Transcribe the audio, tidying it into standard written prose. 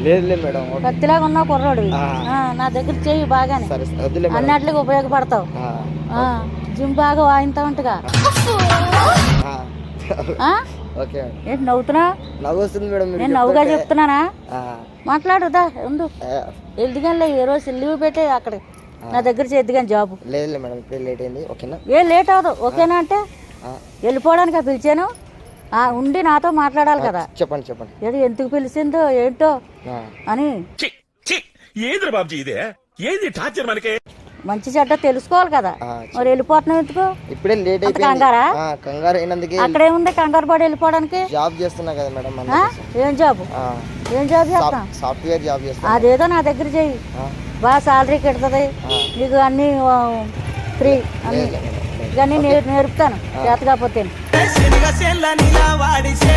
లేదు మేడం. కత్తిలాగా ఉన్నావు కుర్రోడు. నా దగ్గర చెయ్యి బాగానే అన్నట్లుగా ఉపయోగపడతావు. జిమ్ బాగా వాయింతావుంటగా. ఏంటి నవ్వుతున్నావు? నేను నవ్వుగా చెప్తున్నానా? మాట్లాడుదా ఉండు. ఎదిగానిలే ఏ రోజు లీవ్ పెట్టే అక్కడ నా దగ్గర చేద్దిగాని జాబు. లేదు మేడం, లేట్ అయింది. ఓకేనా? ఏం లేట్ అవ్వదు. ఓకేనా అంటే వెళ్ళిపోవడానికి పిలిచాను. ఉండి నాతో మాట్లాడాలి కదా. చెప్పండి. ఏది ఎందుకు పిలిచిందో ఏంటో అని మంచి చెడ్డ తెలుసుకోవాలి కదా. మరి వెళ్ళిపోతున్నావు ఎందుకు? ఇప్పుడే లేట్ అయిపోయింది. కంగారా? కంగారు అయినందుకే. అక్కడేముంది కంగారు పడి వెళ్ళిపోవడానికి? జాబ్ చేస్తున్నా కదా మేడం. ఏం జాబ్ చేస్తా? సాఫ్ట్వేర్ జాబ్ చేస్తా. అదేదో నా దగ్గర చెయ్యి, బాగా శాలరీ కెడుతుంది నీకు. అన్ని ఫ్రీ అన్ని ఇవన్నీ నేర్పుతాను చేత కాకపోతే.